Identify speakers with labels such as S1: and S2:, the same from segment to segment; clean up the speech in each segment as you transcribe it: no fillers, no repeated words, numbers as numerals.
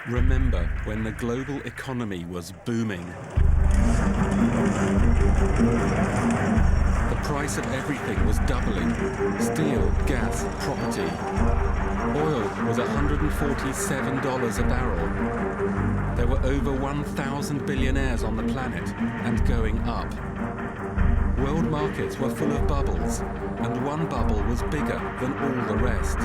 S1: Remember when the global economy was booming. The price of everything was doubling. Steel, gas, property. Oil was $147 a barrel. There were over 1,000 billionaires on the planet and going up. World markets were full of bubbles, and one bubble was bigger than all the rest.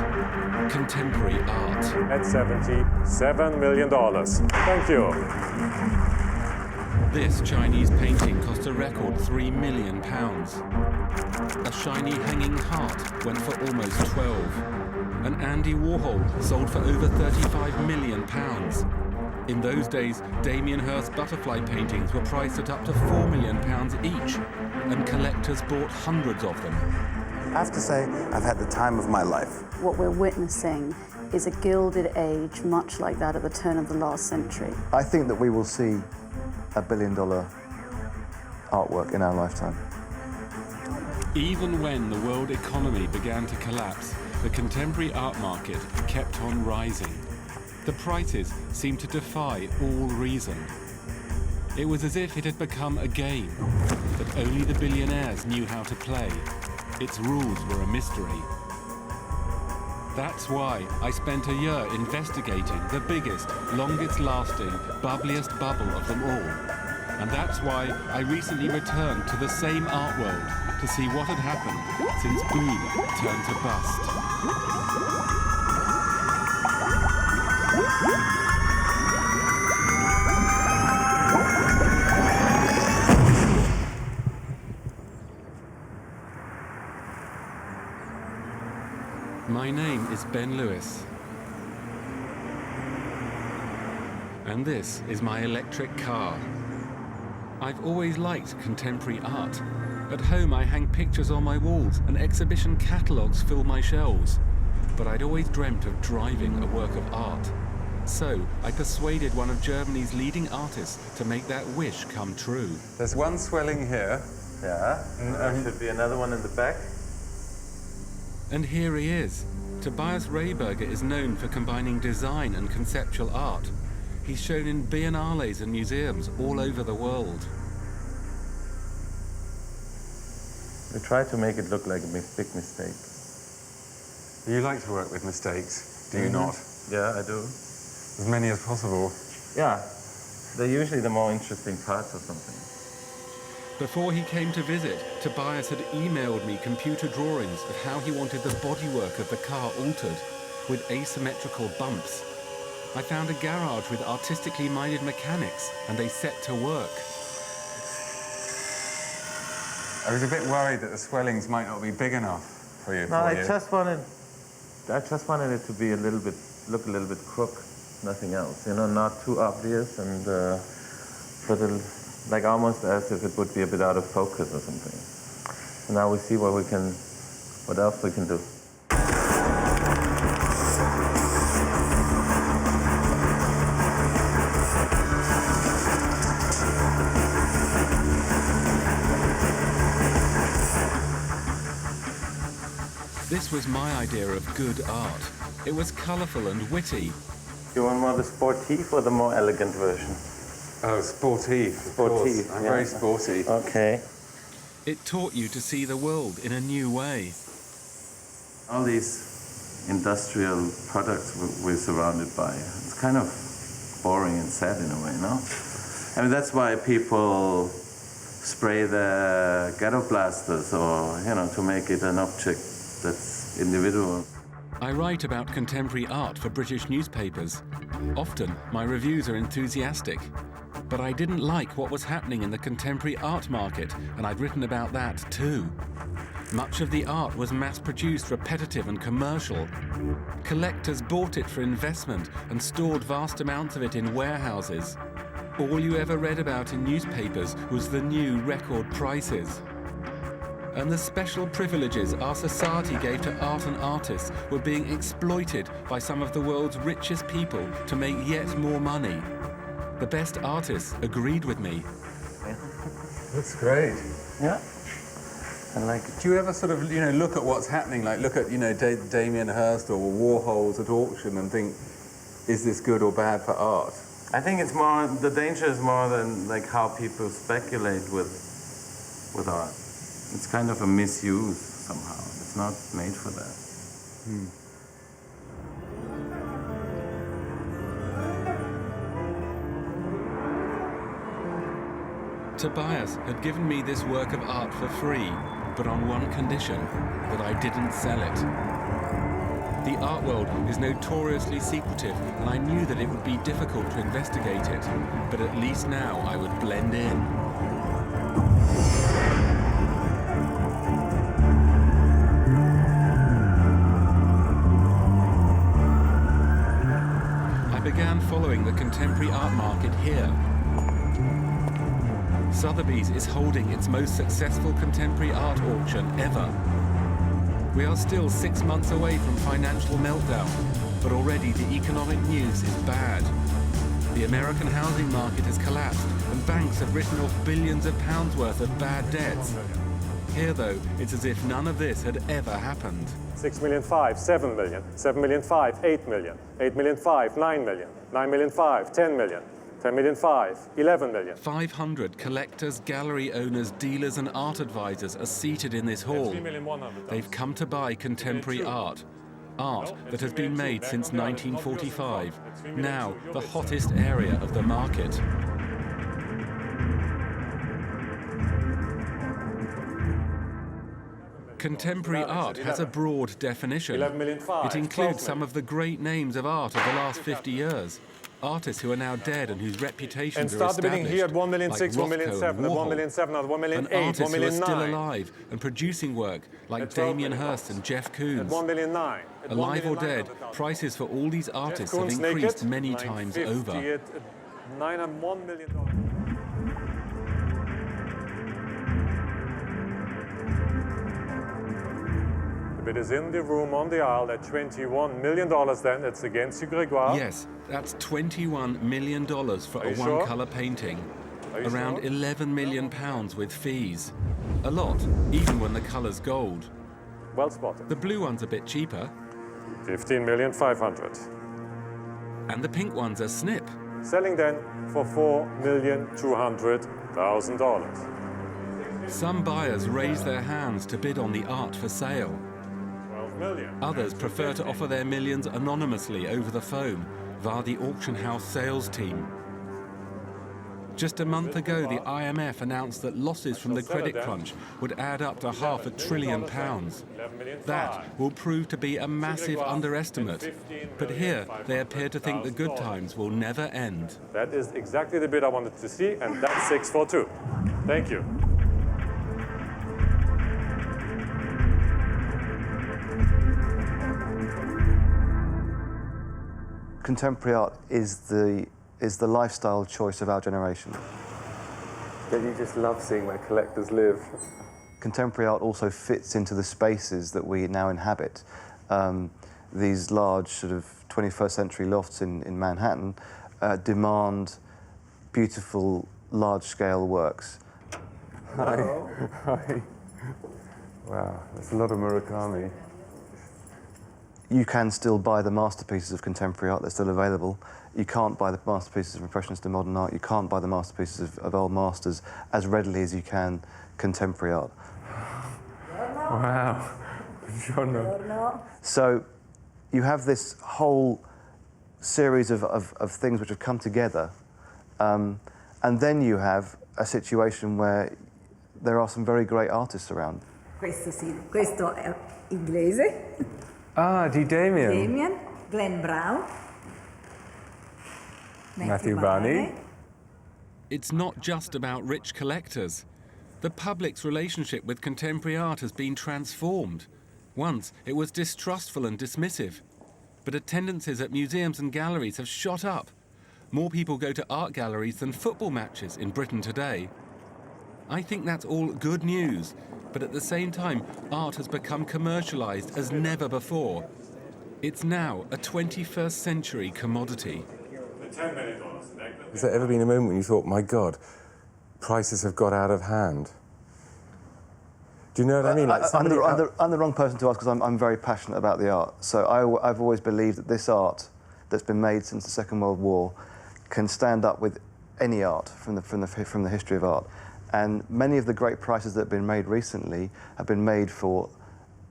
S1: Contemporary art.
S2: At $77 million. Thank you.
S1: This Chinese painting cost a record £3 million. A shiny hanging heart went for almost 12. An Andy Warhol sold for over £35 million. In those days, Damien Hirst butterfly paintings were priced at up to £4 million each, and collectors bought hundreds of them.
S3: I have to say, I've had the time of my life.
S4: What we're witnessing is a gilded age, much like that at the turn of the last century.
S5: I think that we will see $1 billion artwork in our lifetime.
S1: Even when the world economy began to collapse, the contemporary art market kept on rising. The prices seemed to defy all reason. It was as if it had become a game that only the billionaires knew how to play. Its rules were a mystery. That's why I spent a year investigating the biggest, longest-lasting, bubbliest bubble of them all. And that's why I recently returned to the same art world to see what had happened since boom turned to bust. My name is Ben Lewis, and this is my electric car. I've always liked contemporary art. At home I hang pictures on my walls and exhibition catalogues fill my shelves. But I'd always dreamt of driving a work of art. So I persuaded one of Germany's leading artists to make that wish come true.
S6: There's one swelling here.
S7: Yeah, and there should be another one in the back.
S1: And here he is. Tobias Rehberger is known for combining design and conceptual art. He's shown in biennales and museums all over the world.
S7: We try to make it look like a big mistake.
S6: You like to work with mistakes, do you not?
S7: Yeah, I do.
S6: As many as possible.
S7: Yeah, they're usually the more interesting parts of something.
S1: Before he came to visit, Tobias had emailed me computer drawings of how he wanted the bodywork of the car altered, with asymmetrical bumps. I found a garage with artistically minded mechanics, and they set to work.
S6: I was a bit worried that the swellings might not be big enough for you.
S7: No, I just wanted it to be look a little bit crook, nothing else. You know, not too obvious, and like almost as if it would be a bit out of focus or something. So now we see what else we can do.
S1: This was my idea of good art. It was colourful and witty.
S7: You want more the sportif or the more elegant version?
S6: Oh, sportive.
S7: Sportive.
S6: I'm very sporty.
S7: Okay.
S1: It taught you to see the world in a new way.
S7: All these industrial products we're surrounded by, it's kind of boring and sad in a way, no? I mean, that's why people spray the ghetto blasters or, you know, to make it an object that's individual.
S1: I write about contemporary art for British newspapers. Often, my reviews are enthusiastic. But I didn't like what was happening in the contemporary art market, and I'd written about that too. Much of the art was mass-produced, repetitive and commercial. Collectors bought it for investment and stored vast amounts of it in warehouses. All you ever read about in newspapers was the new record prices. And the special privileges our society gave to art and artists were being exploited by some of the world's richest people to make yet more money. The best artists agreed with me.
S7: Yeah.
S6: That's great.
S7: Yeah. I like it.
S6: Do you ever sort of, look at what's happening, like look at, Damien Hirst or Warhol's at auction and think, is this good or bad for art?
S7: I think it's more, the danger is more than like how people speculate with art. It's kind of a misuse somehow. It's not made for that.
S1: Tobias had given me this work of art for free, but on one condition, that I didn't sell it. The art world is notoriously secretive, and I knew that it would be difficult to investigate it, but at least now I would blend in. I began following the contemporary art market here. Sotheby's is holding its most successful contemporary art auction ever. We are still 6 months away from financial meltdown, but already the economic news is bad. The American housing market has collapsed, and banks have written off billions of pounds worth of bad debts. Here, though, it's as if none of this had ever happened.
S2: 6 million 5, 7 million, 7 million 5, 8 million, 8 million 5, 9 million, 9 million 5, 10 million, 10 million 5, 11 million.
S1: 500 collectors, gallery owners, dealers and art advisors are seated in this hall. They've come to buy contemporary art. Art that has been made since 1945, now the hottest area of the market. Contemporary art has a broad definition. It includes some of the great names of art of the last 50 years. Artists who are now dead and whose reputations are established,
S2: here at 1 million
S1: like
S2: 6, 1 million
S1: Rothko
S2: 7,
S1: and
S2: 1 million 7, 1 million
S1: and
S2: 8, 1
S1: artists who are
S2: million
S1: still
S2: 9.
S1: alive and producing work like Damien Hirst and Jeff Koons.
S2: 1 million 9.
S1: Alive or dead, prices for all these artists have increased many times over.
S2: 9 and $1 million. The bid is in the room on the aisle at $21 million then. It's against you, Grégoire.
S1: Yes, that's $21 million for a
S2: sure?
S1: one-colour painting.
S2: Are you
S1: Around
S2: sure?
S1: £11 million with fees. A lot, even when the colour's gold.
S2: Well spotted.
S1: The blue one's a bit cheaper,
S2: 15,500,000.
S1: and the pink one's a snip.
S2: Selling then for $4,200,000.
S1: Some buyers raise their hands to bid on the art for sale.
S2: 12 million.
S1: Others prefer to offer their millions anonymously over the phone via the auction house sales team. Just a month ago, the IMF announced that losses from the credit crunch would add up to £500 billion. That will prove to be a massive underestimate. But here, they appear to think the good times will never end.
S2: That is exactly the bid I wanted to see, and that's 642. Thank you.
S5: Contemporary art is the lifestyle choice of our generation.
S6: Don't you just love seeing where collectors live?
S5: Contemporary art also fits into the spaces that we now inhabit. These large sort of 21st century lofts in Manhattan demand beautiful, large-scale works.
S6: Hi. Hi. Wow, that's a lot of Murakami.
S5: You can still buy the masterpieces of contemporary art, they're still available. You can't buy the masterpieces of Impressionist and modern art, you can't buy the masterpieces of old masters as readily as you can contemporary art.
S6: Wow. Buongiorno.
S5: So you have this whole series of things which have come together, and then you have a situation where there are some very great artists around.
S8: Questo sì, questo è inglese.
S6: Ah, di Damien.
S8: Damien, Glenn Brown,
S6: Matthew Barney.
S1: It's not just about rich collectors. The public's relationship with contemporary art has been transformed. Once, it was distrustful and dismissive. But attendances at museums and galleries have shot up. More people go to art galleries than football matches in Britain today. I think that's all good news, but at the same time, art has become commercialized as never before. It's now a 21st century commodity.
S6: Has there ever been a moment when you thought, my God, prices have got out of hand? Do you know what I mean? Like
S5: I'm the wrong person to ask because I'm very passionate about the art. So I've always believed that this art that's been made since the Second World War can stand up with any art from the history of art. And many of the great prices that have been made recently have been made for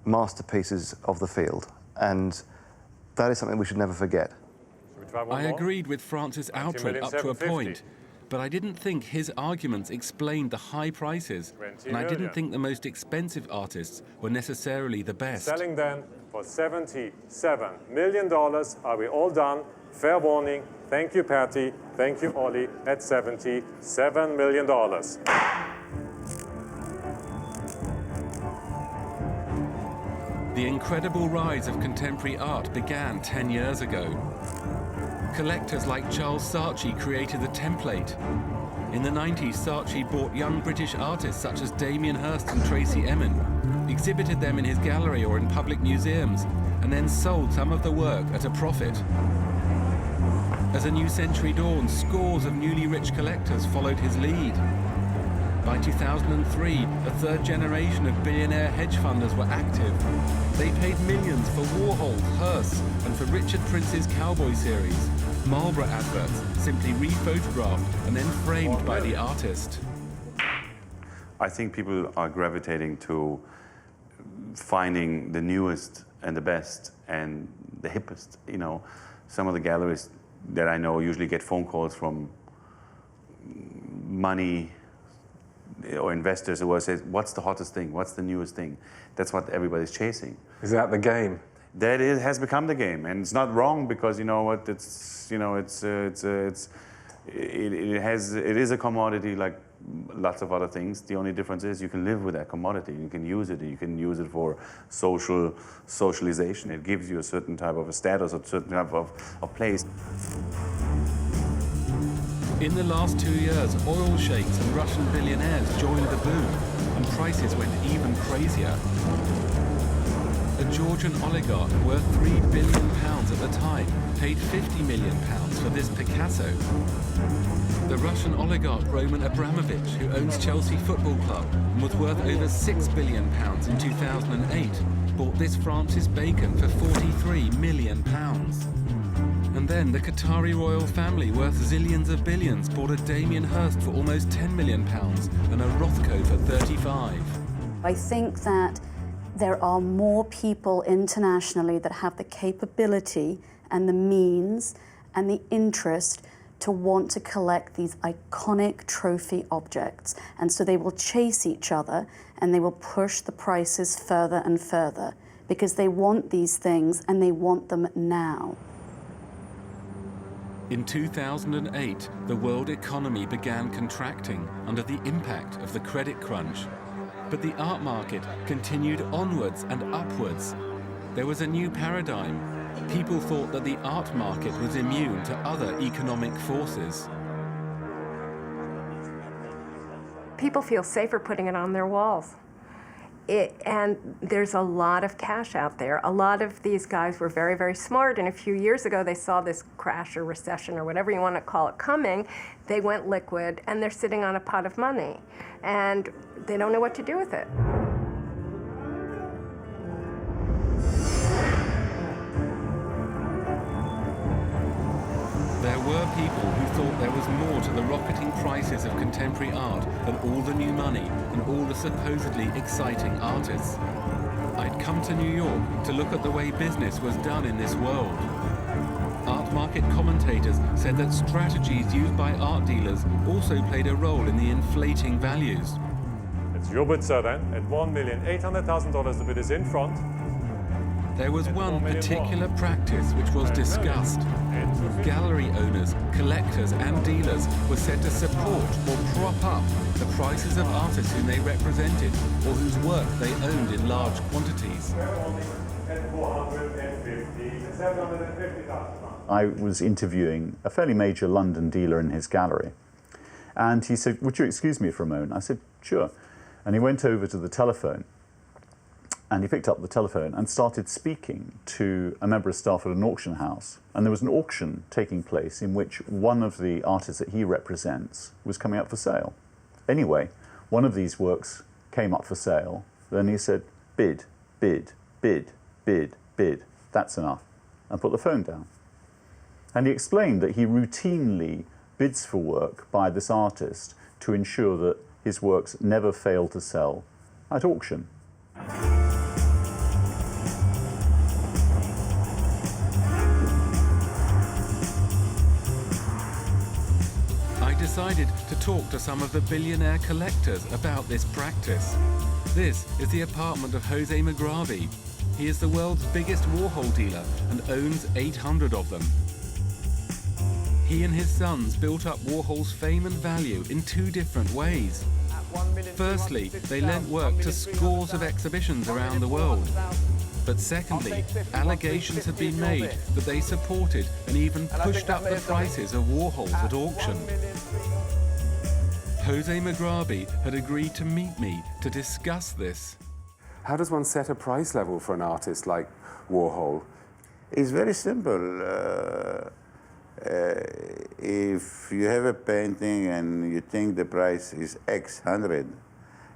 S5: masterpieces of the field. And that is something we should never forget.
S1: I agreed with Francis Outram up to a point, but I didn't think his arguments explained the high prices, and I didn't think the most expensive artists were necessarily the best.
S2: Selling then for $77 million. Are we all done? Fair warning. Thank you, Patty. Thank you, Ollie. At $77 million.
S1: The incredible rise of contemporary art began 10 years ago. Collectors like Charles Saatchi created the template. In the 90s, Saatchi bought young British artists such as Damien Hirst and Tracey Emin, exhibited them in his gallery or in public museums, and then sold some of the work at a profit. As a new century dawned, scores of newly rich collectors followed his lead. By 2003, a third generation of billionaire hedge funders were active. They paid millions for Warhol, Hearst, and for Richard Prince's Cowboy series. Marlboro adverts, simply rephotographed and then framed by the artist.
S3: I think people are gravitating to finding the newest and the best and the hippest. You know, some of the galleries that I know usually get phone calls from money or investors who will say, what's the hottest thing? What's the newest thing? That's what everybody's chasing.
S6: Is that the game?
S3: That has become the game, and it's not wrong because you know what? It is a commodity like lots of other things. The only difference is you can live with that commodity. You can use it. You can use it for socialization. It gives you a certain type of a status, a certain type of place.
S1: In the last 2 years, oil sheikhs and Russian billionaires joined the boom, and prices went even crazier. A Georgian oligarch worth £3 billion at the time paid £50 million for this Picasso. The Russian oligarch Roman Abramovich, who owns Chelsea Football Club and was worth over £6 billion in 2008, bought this Francis Bacon for £43 million. And then the Qatari royal family, worth zillions of billions, bought a Damien Hirst for almost £10 million and a Rothko for 35.
S4: I think that there are more people internationally that have the capability and the means and the interest to want to collect these iconic trophy objects. And so they will chase each other and they will push the prices further and further because they want these things and they want them now.
S1: In 2008, the world economy began contracting under the impact of the credit crunch. But the art market continued onwards and upwards. There was a new paradigm. People thought that the art market was immune to other economic forces.
S9: People feel safer putting it on their walls. And there's a lot of cash out there. A lot of these guys were very, very smart, and a few years ago they saw this crash or recession or whatever you want to call it coming. They went liquid, and they're sitting on a pot of money, and they don't know what to do with it.
S1: There were people who thought there was more to the rocketing prices of contemporary art than all the new money and all the supposedly exciting artists. I'd come to New York to look at the way business was done in this world. Art market commentators said that strategies used by art dealers also played a role in the inflating values.
S2: It's your bid, sir, then, at $1,800,000. The bid is in front.
S1: There was one particular practice which was discussed. Gallery owners, collectors and dealers were said to support or prop up the prices of artists whom they represented or whose work they owned in large quantities.
S10: I was interviewing a fairly major London dealer in his gallery, and he said, "Would you excuse me for a moment?" I said, "Sure." And he went over to the telephone, and he picked up the telephone and started speaking to a member of staff at an auction house. And there was an auction taking place in which one of the artists that he represents was coming up for sale. Anyway, one of these works came up for sale. Then he said, "Bid, bid, bid, bid, bid. That's enough." And put the phone down. And he explained that he routinely bids for work by this artist to ensure that his works never fail to sell at auction.
S1: I decided to talk to some of the billionaire collectors about this practice. This is the apartment of Jose Mugrabi. He is the world's biggest Warhol dealer and owns 800 of them. He and his sons built up Warhol's fame and value in two different ways. Firstly, they lent work to scores of exhibitions around the world. But secondly, allegations have been made that they supported and even pushed up the prices of Warhols at auction. Jose Mugrabi had agreed to meet me to discuss this.
S6: How does one set a price level for an artist like Warhol?
S11: It's very simple. If you have a painting and you think the price is X 100,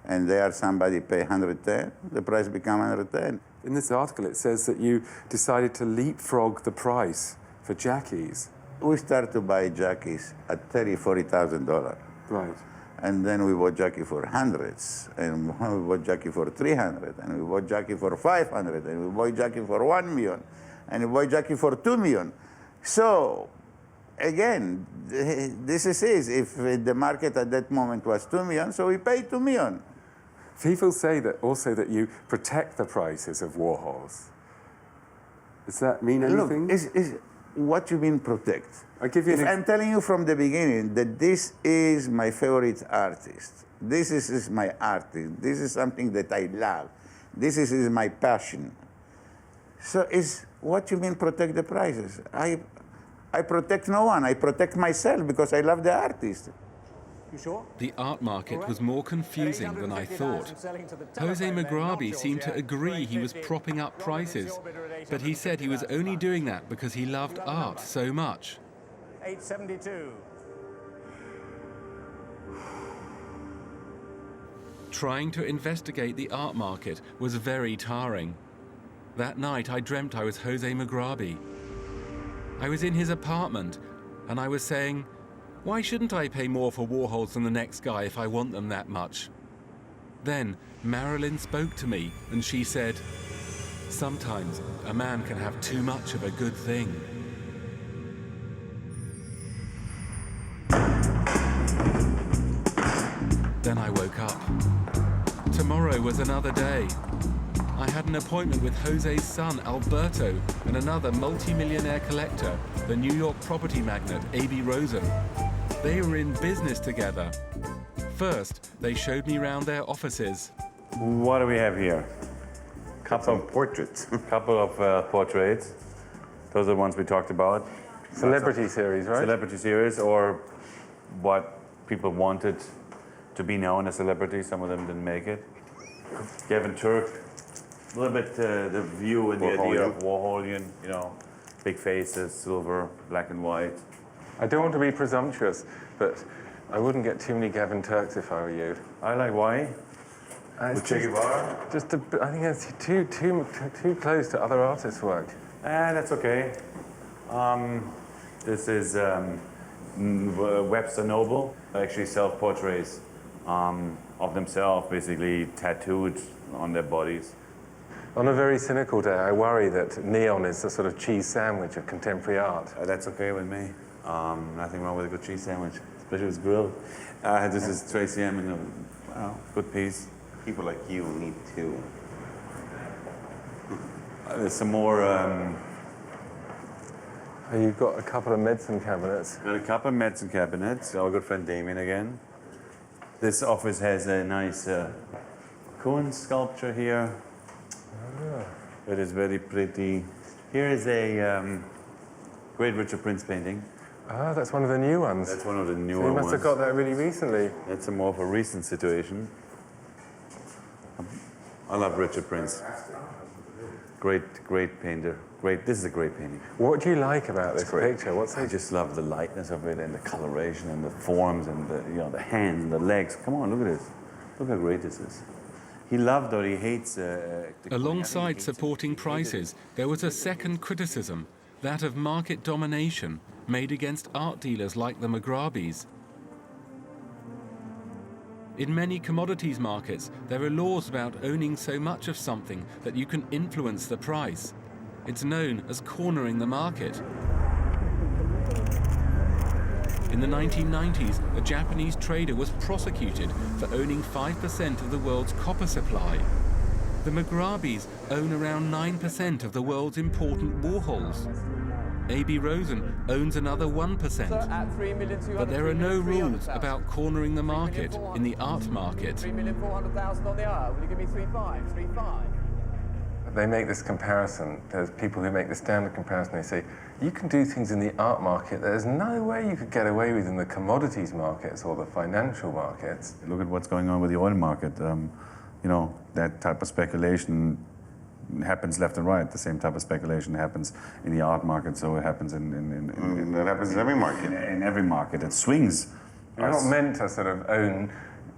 S11: and there somebody pay 110, the price become 110.
S6: In this article, it says that you decided to leapfrog the price for jackies.
S11: We start to buy jackies at $30,000-$40,000.
S6: Right.
S11: And then we bought Jackie for hundreds, and we bought Jackie for 300, and we bought Jackie for 500, and we bought Jackie for 1 million, and we bought Jackie for 2 million. So, again, this is it. If the market at that moment was 2 million, so we paid 2 million.
S6: People say that also that you protect the prices of Warhols. Does that mean anything?
S11: Look, what you mean protect?
S6: I give you
S11: I'm telling you from the beginning that this is my favorite artist. This is my artist. This is something that I love. This is my passion. So what you mean protect the prices? I protect no one. I protect myself because I love the artist.
S2: You sure?
S1: The art market was more confusing than I thought. Jose Mugrabi seemed to agree he was propping up prices, but he said he was only doing that because he loved art so much.
S2: 872.
S1: Trying to investigate the art market was very tiring. That night I dreamt I was Jose Mugrabi. I was in his apartment and I was saying, why shouldn't I pay more for Warhols than the next guy if I want them that much? Then Marilyn spoke to me and she said, sometimes a man can have too much of a good thing. Then I woke up. Tomorrow was another day. I had an appointment with Jose's son, Alberto, and another multi-millionaire collector, the New York property magnate, A.B. Rosen. They were in business together. First, they showed me around their offices.
S3: What do we have here?
S11: Couple of portraits.
S3: Couple of portraits. Those are the ones we talked about.
S6: Celebrity series, right?
S3: Celebrity series, or what people wanted to be known as celebrities. Some of them didn't make it. Gavin Turk, a little bit the view and the idea of Warholian, you know, big faces, silver, black and white.
S6: I don't want to be presumptuous, but I wouldn't get too many Gavin Turks if I were you.
S3: I like why?
S6: It's
S3: Che Guevara?
S6: I think it's too close to other artists' work.
S3: That's okay. This is Webster Noble. Actually self-portraits of themselves, basically tattooed on their bodies.
S6: On a very cynical day, I worry that neon is the sort of cheese sandwich of contemporary art.
S3: That's okay with me. Nothing wrong with a good cheese sandwich, especially if it's grilled. This is Tracy Emin, good piece.
S11: People like you need to.
S3: There's some more.
S6: You've got a couple of medicine cabinets.
S3: Got a couple of medicine cabinets. Our good friend Damien again. This office has a nice Cohen sculpture here. It is very pretty. Here is a great Richard Prince painting.
S6: Ah, that's one of the new ones.
S3: That's one of the newer
S6: ones. You
S3: ones.
S6: must have got that really recently.
S3: That's a more of a recent situation. I love Richard Prince. Great painter. This is a great painting.
S6: What do you like about this picture?
S3: I just love the lightness of it and the coloration and the forms and the hands and the legs. Come on, look at this. Look how great this is. He loved or he hates.
S1: Alongside supporting prices, there was a second criticism. that of market domination made against art dealers like the Mugrabis. In many commodities markets, there are laws about owning so much of something that you can influence the price. It's known as cornering the market. In the 1990s, a Japanese trader was prosecuted for owning 5% of the world's copper supply. The Mugrabis own around 9% of the world's important Warhols. A.B. Rosen owns another 1%. But there are no rules about cornering the market in the art market.
S12: 3,400,000 on the hour. Will you give me 3.5? 3.5?
S6: They make this comparison. There's people who make the standard comparison. They say, you can do things in the art market that there's no way you could get away with in the commodities markets or the financial markets.
S3: Look at what's going on with the oil market. You know, that type of speculation happens left and right. The same type of speculation happens in the art market, so it happens
S11: that happens in every market.
S3: In every market, it swings.
S6: You're not meant to sort of own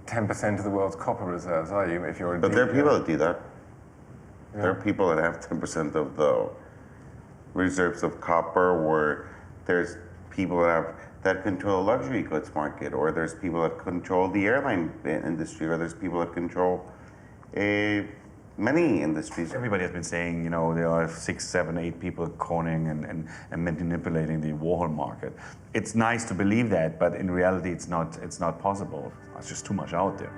S6: 10% of the world's copper reserves, are you? If you're a
S11: But there are people that do that.
S6: Yeah.
S11: There are people that have 10% of the reserves of copper, or there's people that control luxury goods market, or there's people that control the airline industry, or there's people that control many industries.
S3: Everybody has been saying, you know, there are 6, 7, 8 people cornering and manipulating the Warhol market. It's nice to believe that, but in reality, it's not possible. There's just too much out there.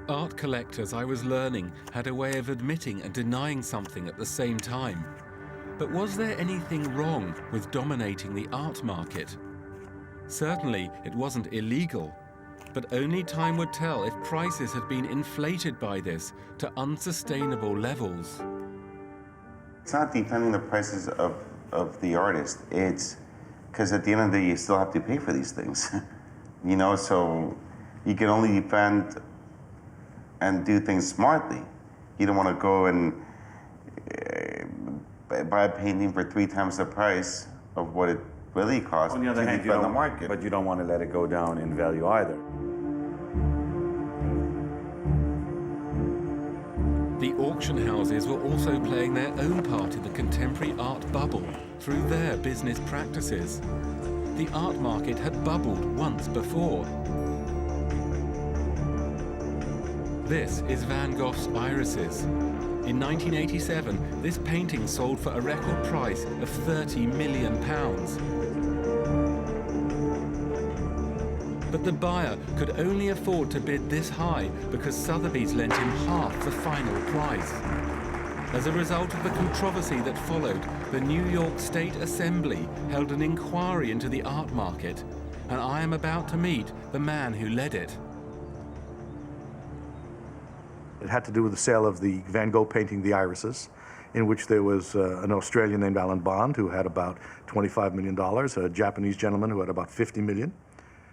S1: Art collectors, I was learning, had a way of admitting and denying something at the same time. But was there anything wrong with dominating the art market? Certainly, it wasn't illegal. But only time would tell if prices had been inflated by this to unsustainable levels.
S11: It's not defending the prices of the artist. It's because at the end of the day, you still have to pay for these things. You know, so you can only defend and do things smartly. You don't want to go and buy a painting for 3 times the price of what it really costs
S3: On the other hand,
S11: defend the market.
S3: but you don't want to let it go down in value either.
S1: The auction houses were also playing their own part in the contemporary art bubble through their business practices. The art market had bubbled once before. This is Van Gogh's Irises. In 1987, this painting sold for a record price of £30 million. But the buyer could only afford to bid this high because Sotheby's lent him half the final price. As a result of the controversy that followed, the New York State Assembly held an inquiry into the art market, and I am about to meet the man who led it.
S13: It had to do with the sale of the Van Gogh painting, The Irises, in which there was an Australian named Alan Bond who had about $25 million, a Japanese gentleman who had about $50 million,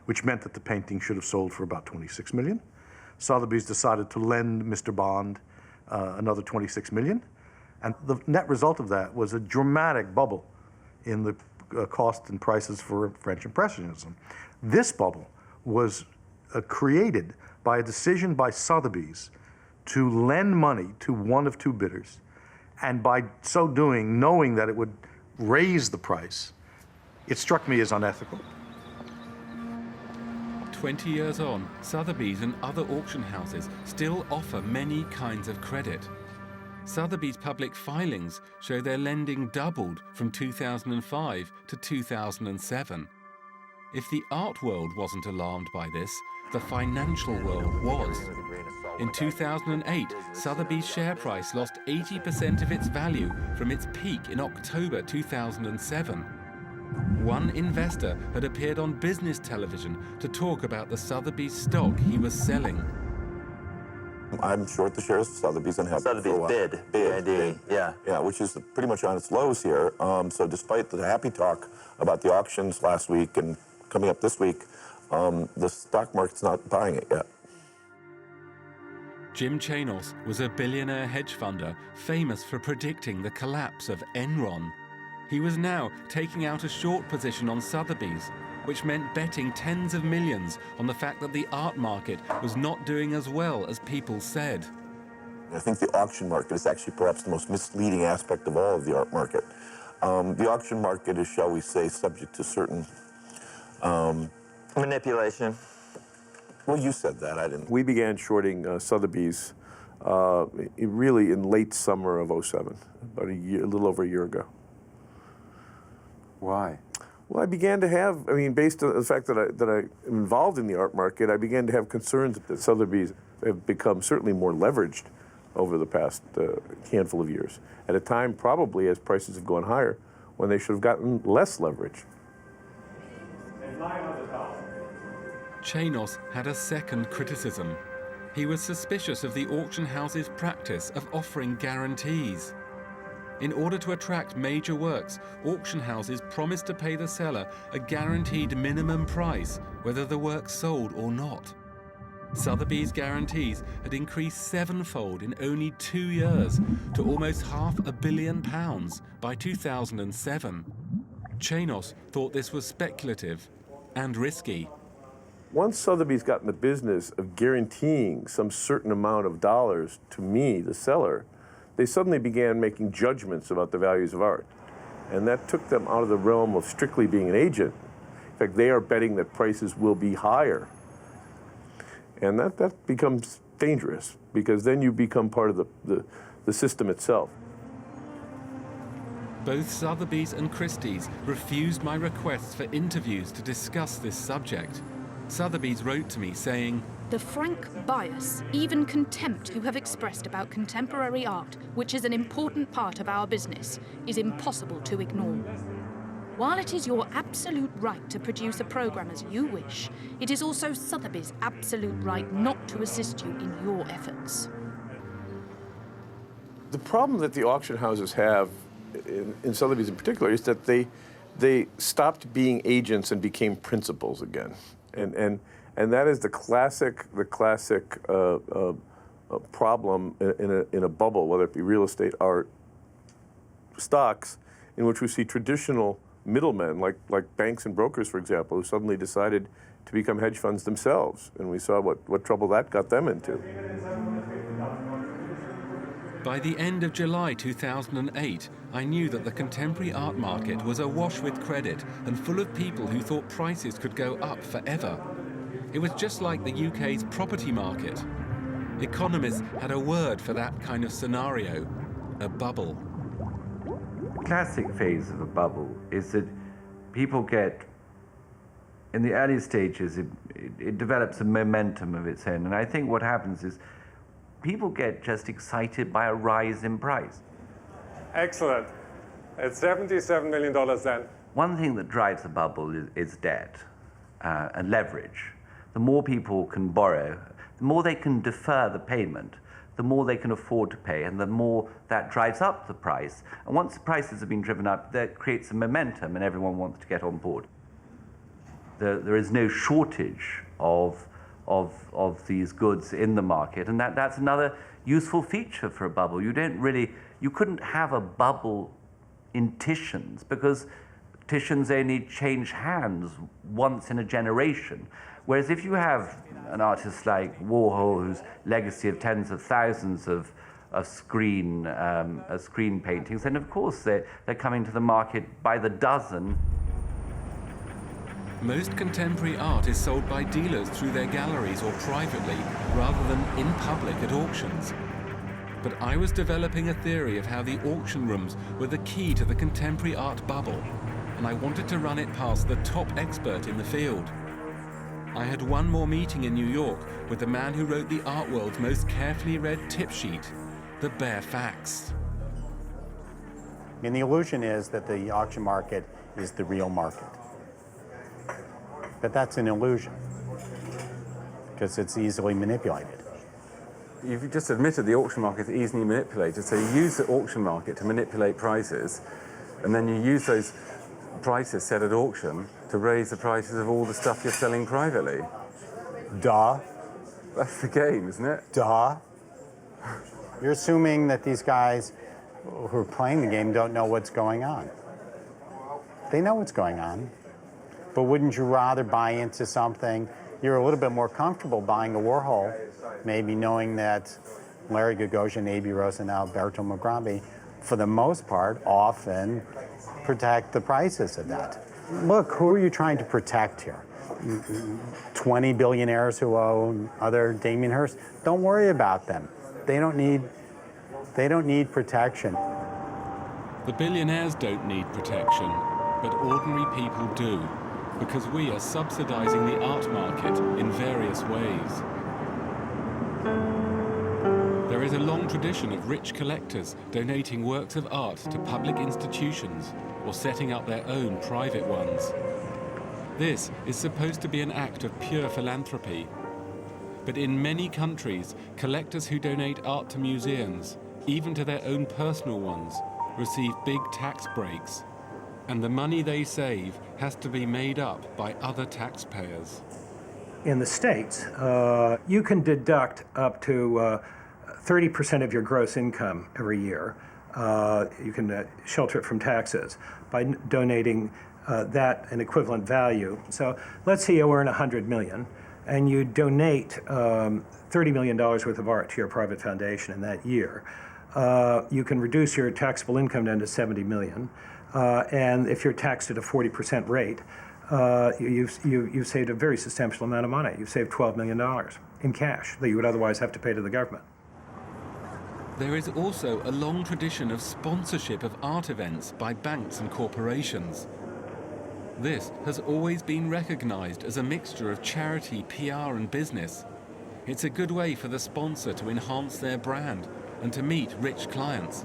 S13: which meant that the painting should have sold for about $26 million. Sotheby's decided to lend Mr. Bond another $26 million, and the net result of that was a dramatic bubble in the cost and prices for French Impressionism. This bubble was created by a decision by Sotheby's to lend money to one of 2 bidders, and by so doing, knowing that it would raise the price, it struck me as unethical.
S1: 20 years on, Sotheby's and other auction houses still offer many kinds of credit. Sotheby's public filings show their lending doubled from 2005 to 2007. If the art world wasn't alarmed by this, the financial world was. In 2008, Sotheby's share price lost 80% of its value from its peak in October 2007. One investor had appeared on business television to talk about the Sotheby's stock he was selling.
S14: I'm short the shares of Sotheby's and have been for a while. Bid, yeah, which is pretty much on its lows here. So despite the happy talk about the auctions last week and coming up this week, the stock market's not buying it yet.
S1: Jim Chanos was a billionaire hedge funder famous for predicting the collapse of Enron. He was now taking out a short position on Sotheby's, which meant betting tens of millions on the fact that the art market was not doing as well as people said.
S14: I think the auction market is actually perhaps the most misleading aspect of all of the art market. The auction market is, shall we say, subject to certain manipulation. Well, you said that, I didn't.
S15: We began shorting Sotheby's really in late summer of '07, about a little over a year ago.
S3: Why?
S15: Well, I began to have, based on the fact that I'm involved in the art market, I began to have concerns that Sotheby's have become certainly more leveraged over the past handful of years. At a time, probably, as prices have gone higher, when they should have gotten less leverage.
S1: Chanos had a second criticism. He was suspicious of the auction house's practice of offering guarantees. In order to attract major works, auction houses promised to pay the seller a guaranteed minimum price, whether the work sold or not. Sotheby's guarantees had increased sevenfold in only 2 years to almost £500 million by 2007. Chanos thought this was speculative and risky.
S15: Once Sotheby's got in the business of guaranteeing some certain amount of dollars to me, the seller, they suddenly began making judgments about the values of art. And that took them out of the realm of strictly being an agent. In fact, they are betting that prices will be higher. And that becomes dangerous, because then you become part of the system itself.
S1: Both Sotheby's and Christie's refused my requests for interviews to discuss this subject. Sotheby's wrote to me saying,
S16: "The frank bias, even contempt you have expressed about contemporary art, which is an important part of our business, is impossible to ignore. While it is your absolute right to produce a program as you wish, it is also Sotheby's absolute right not to assist you in your efforts."
S15: The problem that the auction houses have, in Sotheby's in particular, is that they stopped being agents and became principals again. And that is the classic problem in a bubble, whether it be real estate, art, stocks, in which we see traditional middlemen, like banks and brokers, for example, who suddenly decided to become hedge funds themselves. And we saw what trouble that got them into.
S1: By the end of July 2008, I knew that the contemporary art market was awash with credit and full of people who thought prices could go up forever. It was just like the UK's property market. Economists had a word for that kind of scenario: a bubble.
S7: The classic phase of a bubble is that people get, in the early stages, it develops a momentum of its own. And I think what happens is people get just excited by a rise in price.
S2: Excellent. It's $77 million then.
S7: One thing that drives a bubble is debt and leverage. The more people can borrow, the more they can defer the payment, the more they can afford to pay, and the more that drives up the price. And once the prices have been driven up, that creates a momentum and everyone wants to get on board. There is no shortage of these goods in the market, and that's another useful feature for a bubble. You couldn't have a bubble in Titian's, because Titian's only change hands once in a generation. Whereas if you have an artist like Warhol, whose legacy of tens of thousands of screen paintings, then of course they're coming to the market by the dozen.
S1: Most contemporary art is sold by dealers through their galleries or privately, rather than in public at auctions. But I was developing a theory of how the auction rooms were the key to the contemporary art bubble, and I wanted to run it past the top expert in the field. I had one more meeting in New York with the man who wrote the art world's most carefully read tip sheet, the bare facts.
S17: And the illusion is that the auction market is the real market. But that's an illusion, because it's easily manipulated.
S3: You've just admitted the auction market is easily manipulated, so you use the auction market to manipulate prices, and then you use those prices set at auction to raise the prices of all the stuff you're selling privately.
S17: Duh.
S3: That's the game, isn't it?
S17: Duh. You're assuming that these guys who are playing the game don't know what's going on. They know what's going on. But wouldn't you rather buy into something? You're a little bit more comfortable buying a Warhol, maybe knowing that Larry Gagosian, A.B. Rosen, and Alberto Mugrabi for the most part, often protect the prices of that. Look, who are you trying to protect here? 20 billionaires who own other Damien Hirst? Don't worry about them. They don't need protection.
S1: The billionaires don't need protection, but ordinary people do, because we are subsidizing the art market in various ways. There is a long tradition of rich collectors donating works of art to public institutions or setting up their own private ones. This is supposed to be an act of pure philanthropy. But in many countries, collectors who donate art to museums, even to their own personal ones, receive big tax breaks. And the money they save has to be made up by other taxpayers.
S18: In the States, you can deduct up to 30% of your gross income every year. You can shelter it from taxes by donating that an equivalent value. So let's say you earn $100 million and you donate $30 million worth of art to your private foundation in that year. You can reduce your taxable income down to $70 million. And if you're taxed at a 40% rate, you've saved a very substantial amount of money. You've saved $12 million in cash that you would otherwise have to pay to the government.
S1: There is also a long tradition of sponsorship of art events by banks and corporations. This has always been recognized as a mixture of charity, PR, and business. It's a good way for the sponsor to enhance their brand and to meet rich clients.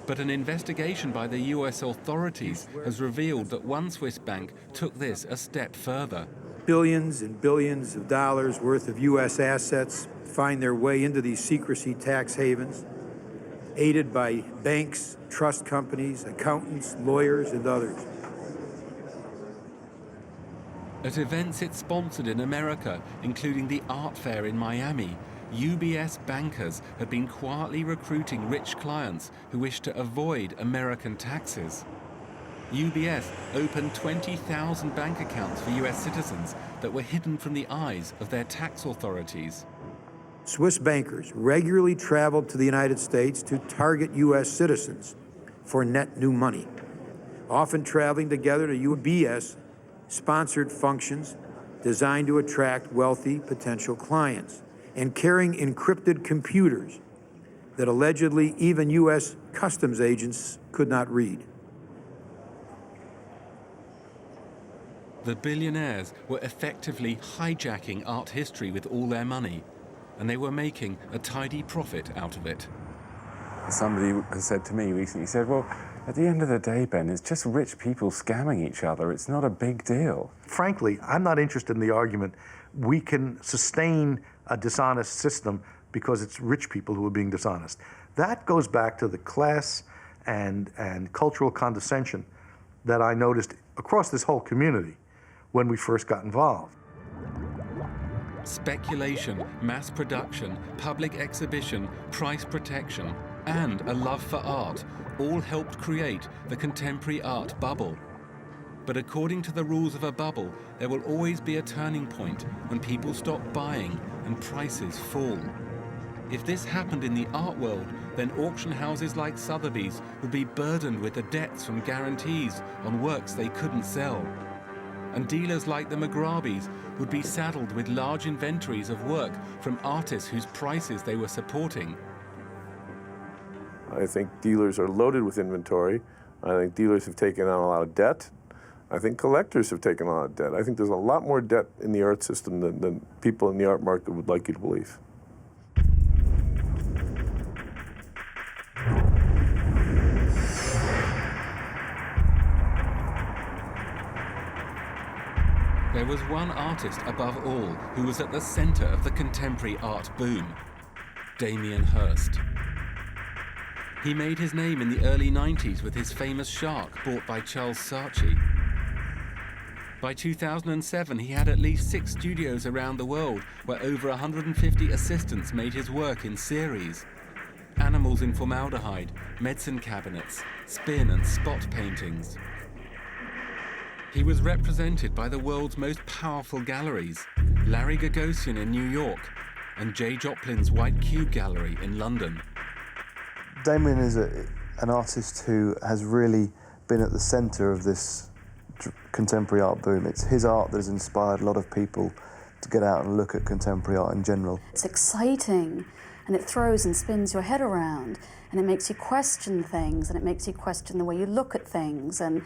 S1: But an investigation by the US authorities has revealed that one Swiss bank took this a step further.
S19: Billions and billions of dollars worth of US assets find their way into these secrecy tax havens, aided by banks, trust companies, accountants, lawyers, and others.
S1: At events it sponsored in America, including the art fair in Miami, UBS bankers had been quietly recruiting rich clients who wished to avoid American taxes. UBS opened 20,000 bank accounts for US citizens that were hidden from the eyes of their tax authorities.
S19: Swiss bankers regularly traveled to the United States to target US citizens for net new money, often traveling together to UBS-sponsored functions designed to attract wealthy potential clients, and carrying encrypted computers that allegedly even US customs agents could not read.
S1: The billionaires were effectively hijacking art history with all their money, and they were making a tidy profit out of it.
S6: Somebody has said to me recently, he said, well, at the end of the day, Ben, it's just rich people scamming each other. It's not a big deal.
S13: Frankly, I'm not interested in the argument we can sustain a dishonest system because it's rich people who are being dishonest. That goes back to the class and cultural condescension that I noticed across this whole community when we first got involved.
S1: Speculation, mass production, public exhibition, price protection, and a love for art all helped create the contemporary art bubble. But according to the rules of a bubble, there will always be a turning point when people stop buying and prices fall. If this happened in the art world, then auction houses like Sotheby's would be burdened with the debts from guarantees on works they couldn't sell. And dealers like the McGrabys would be saddled with large inventories of work from artists whose prices they were supporting.
S15: I think dealers are loaded with inventory. I think dealers have taken on a lot of debt. I think collectors have taken on a lot of debt. I think there's a lot more debt in the art system than people in the art market would like you to believe.
S1: There was one artist above all who was at the center of the contemporary art boom, Damien Hirst. He made his name in the early 90s with his famous shark bought by Charles Saatchi. By 2007, he had at least 6 studios around the world where over 150 assistants made his work in series. Animals in formaldehyde, medicine cabinets, spin and spot paintings. He was represented by the world's most powerful galleries, Larry Gagosian in New York and J. Joplin's White Cube Gallery in London.
S5: Damien is an artist who has really been at the centre of this contemporary art boom. It's his art that has inspired a lot of people to get out and look at contemporary art in general.
S4: It's exciting, and it throws and spins your head around, and it makes you question things, and it makes you question the way you look at things, and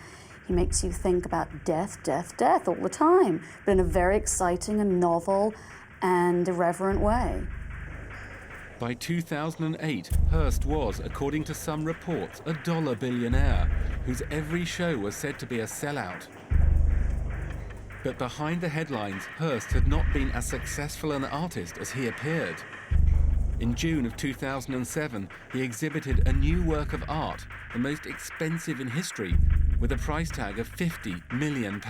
S4: he makes you think about death, death, death all the time, but in a very exciting and novel and irreverent way.
S1: By 2008, Hirst was, according to some reports, a dollar billionaire whose every show was said to be a sellout. But behind the headlines, Hirst had not been as successful an artist as he appeared. In June of 2007, he exhibited a new work of art, the most expensive in history, with a price tag of £50 million.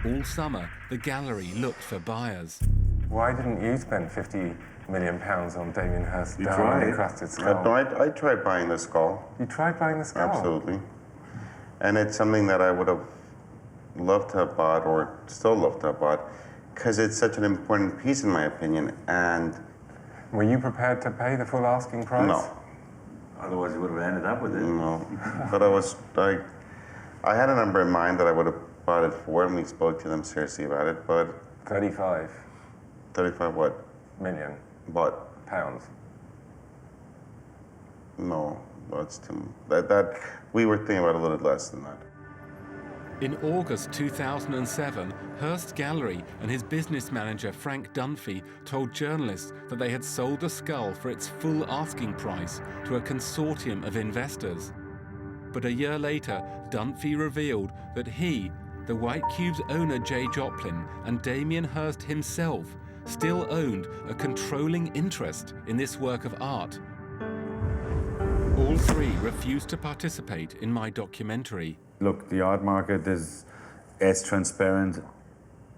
S1: All summer, the gallery looked for buyers.
S6: Why didn't you spend £50 million on Damien Hirst's
S3: You
S6: diamond
S3: tried.
S6: encrusted skull?
S3: No, I tried buying the skull.
S6: You tried buying the skull?
S3: Absolutely. And it's something that I would have loved to have bought, or still love to have bought, because it's such an important piece in my opinion. And
S6: were you prepared to pay the full asking price?
S3: No.
S7: Otherwise, you would have ended up with it.
S3: No. But I had a number in mind that I would have bought it for, and we spoke to them seriously about it, but
S6: 35.
S3: 35 what?
S6: Million.
S3: What?
S6: Pounds.
S3: No, that's too. That we were thinking about a little less than that.
S1: In August 2007, Hirst Gallery and his business manager Frank Dunphy told journalists that they had sold the skull for its full asking price to a consortium of investors. But a year later, Dunphy revealed that he, the White Cube's owner Jay Joplin, and Damien Hirst himself still owned a controlling interest in this work of art. All three refused to participate in my documentary.
S3: Look, the art market is as transparent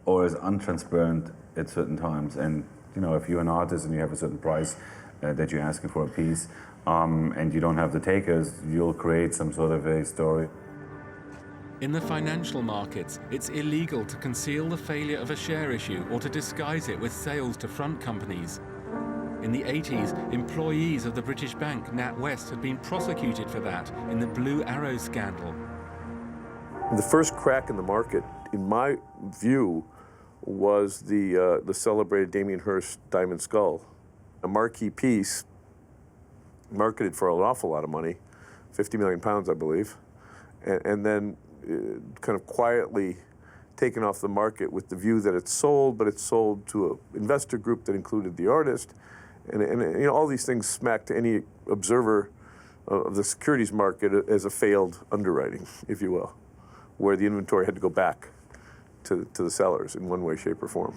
S3: or as untransparent at certain times. And, you know, if you're an artist and you have a certain price that you're asking for a piece, and you don't have the takers, you'll create some sort of a story.
S1: In the financial markets, it's illegal to conceal the failure of a share issue or to disguise it with sales to front companies. In the 80s, employees of the British bank NatWest had been prosecuted for that in the Blue Arrow scandal.
S15: The first crack in the market, in my view, was the celebrated Damien Hirst diamond skull, a marquee piece marketed for an awful lot of money, £50 million, I believe, and then kind of quietly taken off the market with the view that it's sold, but it's sold to an investor group that included the artist, and you know, all these things smack to any observer of the securities market as a failed underwriting, if you will, where the inventory had to go back to the sellers in one way, shape, or form.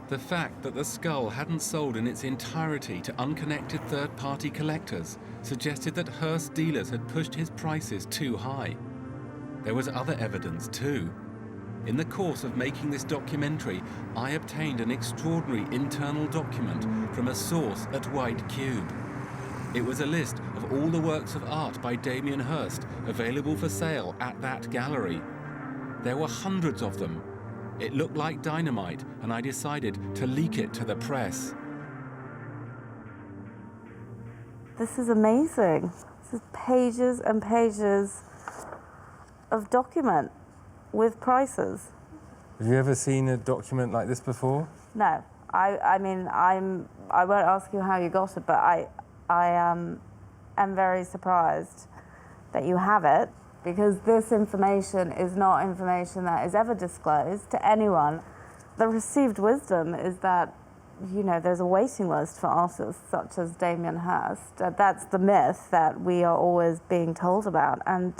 S1: The fact that the skull hadn't sold in its entirety to unconnected third-party collectors suggested that Hirst dealers had pushed his prices too high. There was other evidence too. In the course of making this documentary, I obtained an extraordinary internal document from a source at White Cube. It was a list of all the works of art by Damien Hirst available for sale at that gallery. There were hundreds of them. It looked like dynamite, and I decided to leak it to the press.
S20: This is amazing. This is pages and pages of document with prices.
S6: Have you ever seen a document like this before?
S20: No. I mean, I won't ask you how you got it, but I am very surprised that you have it, because this information is not information that is ever disclosed to anyone. The received wisdom is that, you know, there's a waiting list for artists such as Damien Hirst. That's the myth that we are always being told about, and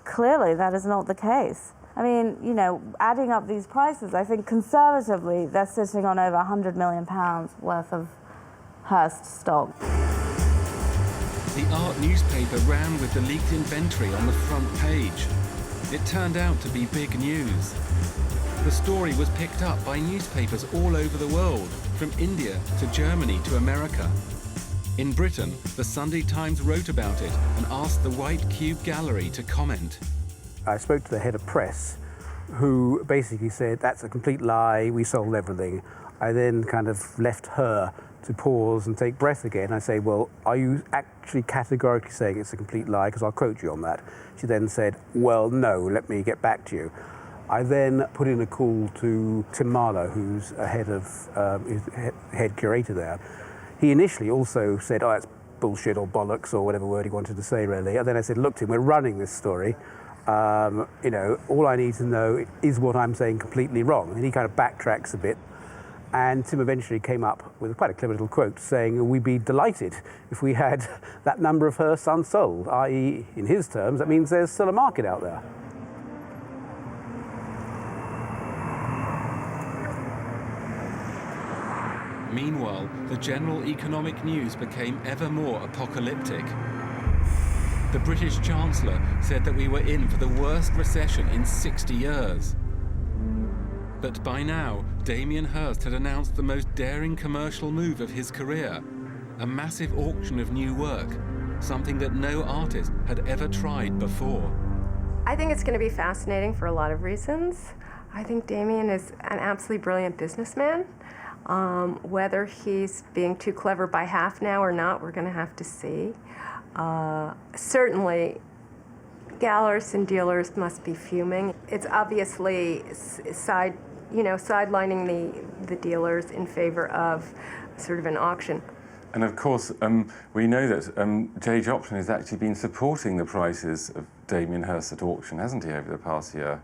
S20: clearly that is not the case. I mean, you know, adding up these prices, I think conservatively they're sitting on over £100 million worth of Hirst stock.
S1: The art newspaper ran with the leaked inventory on the front page. It turned out to be big news. The story was picked up by newspapers all over the world, from India to Germany to America. In Britain, the Sunday Times wrote about it and asked the White Cube Gallery to comment.
S21: I spoke to the head of press, who basically said, that's a complete lie, we sold everything. I then kind of left her to pause and take breath again. I say, well, are you actually categorically saying it's a complete lie? Because I'll quote you on that. She then said, well, no, let me get back to you. I then put in a call to Tim Marlowe, who's a head curator there. He initially also said, oh, that's bullshit or bollocks or whatever word he wanted to say, really. And then I said, look, Tim, we're running this story. All I need to know is what I'm saying completely wrong. And he kind of backtracks a bit. And Tim eventually came up with quite a clever little quote saying, we'd be delighted if we had that number of Hearsts unsold, i.e., in his terms, that means there's still a market out there.
S1: Meanwhile, the general economic news became ever more apocalyptic. The British Chancellor said that we were in for the worst recession in 60 years. But by now, Damien Hirst had announced the most daring commercial move of his career, a massive auction of new work, something that no artist had ever tried before.
S9: I think it's going to be fascinating for a lot of reasons. I think Damien is an absolutely brilliant businessman. Whether he's being too clever by half now or not, we're going to have to see. Certainly, gallerists and dealers must be fuming. It's obviously sidelining the dealers in favor of sort of an auction.
S6: And of course, we know that Jay Joplin has actually been supporting the prices of Damien Hirst at auction, hasn't he, over the past year?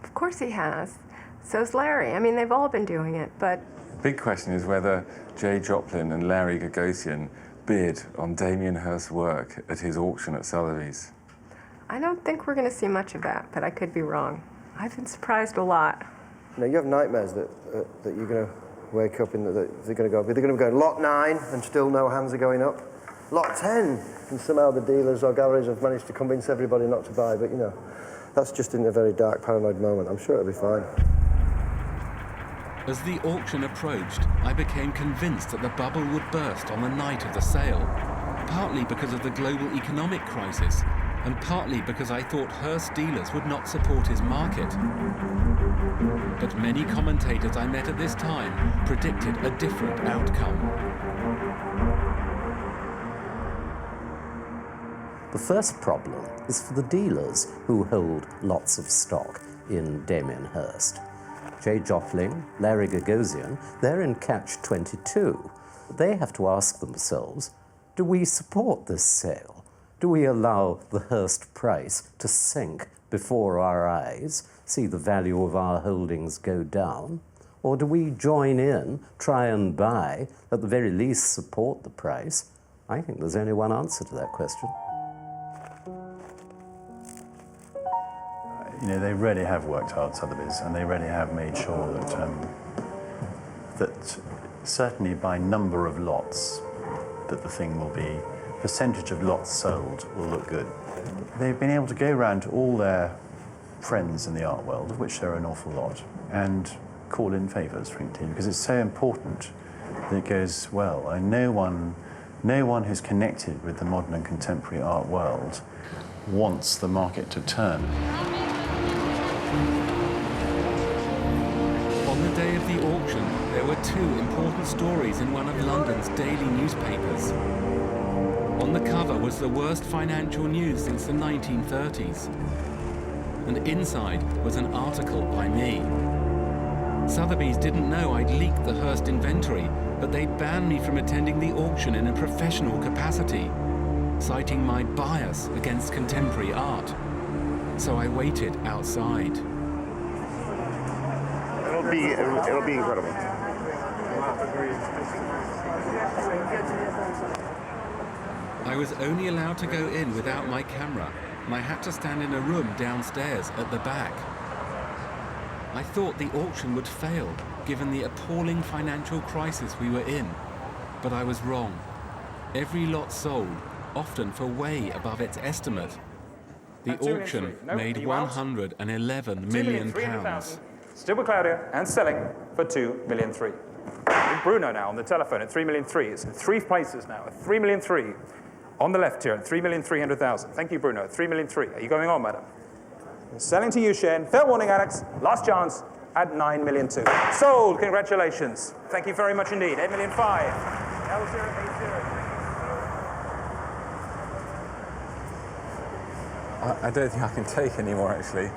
S9: Of course he has. So's Larry. I mean, they've all been doing it, but...
S6: Big question is whether Jay Joplin and Larry Gagosian bid on Damien Hirst's work at his auction at Sotheby's.
S9: I don't think we're going to see much of that, but I could be wrong. I've been surprised a lot.
S8: You have nightmares that you're going to wake up in, that they're going to go, they're going to go lot 9 and still no hands are going up. Lot 10, and somehow the dealers or galleries have managed to convince everybody not to buy, but that's just in a very dark, paranoid moment. I'm sure it'll be fine.
S1: As the auction approached, I became convinced that the bubble would burst on the night of the sale, partly because of the global economic crisis, and partly because I thought Hearst dealers would not support his market. But many commentators I met at this time predicted a different outcome.
S22: The first problem is for the dealers who hold lots of stock in Damien Hirst. Jay Joplin, Larry Gagosian, they're in catch-22. They have to ask themselves, do we support this sale? Do we allow the Hearst price to sink before our eyes, see the value of our holdings go down? Or do we join in, try and buy, at the very least support the price? I think there's only one answer to that question.
S10: They really have worked hard, Sotheby's, and they really have made sure that certainly by number of lots, that the thing will be, percentage of lots sold will look good. They've been able to go around to all their friends in the art world, of which there are an awful lot, and call in favours, frankly, because it's so important that it goes well. And no one who's connected with the modern and contemporary art world wants the market to turn.
S1: On the day of the auction, there were 2 important stories in one of London's daily newspapers. On the cover was the worst financial news since the 1930s. And inside was an article by me. Sotheby's didn't know I'd leaked the Hearst inventory, but they'd banned me from attending the auction in a professional capacity, citing my bias against contemporary art. So I waited outside.
S23: It'll be incredible.
S1: I was only allowed to go in without my camera, and I had to stand in a room downstairs at the back. I thought the auction would fail, given the appalling financial crisis we were in, but I was wrong. Every lot sold, often for way above its estimate. The auction made £111 million.
S12: Still with Claudia and selling for $2.3 million. With Bruno now on the telephone at $3.3 million. It's in 3 places now at $3.3 million. On the left here at $3,300,000. Thank you, Bruno. $3.3 million. Are you going on, madam? Selling to you, Shane. Fair warning, Alex. Last chance. at 9 million too. Sold, congratulations. Thank you very much indeed. 8 million 5. L080.
S1: I don't think I can take any more, actually.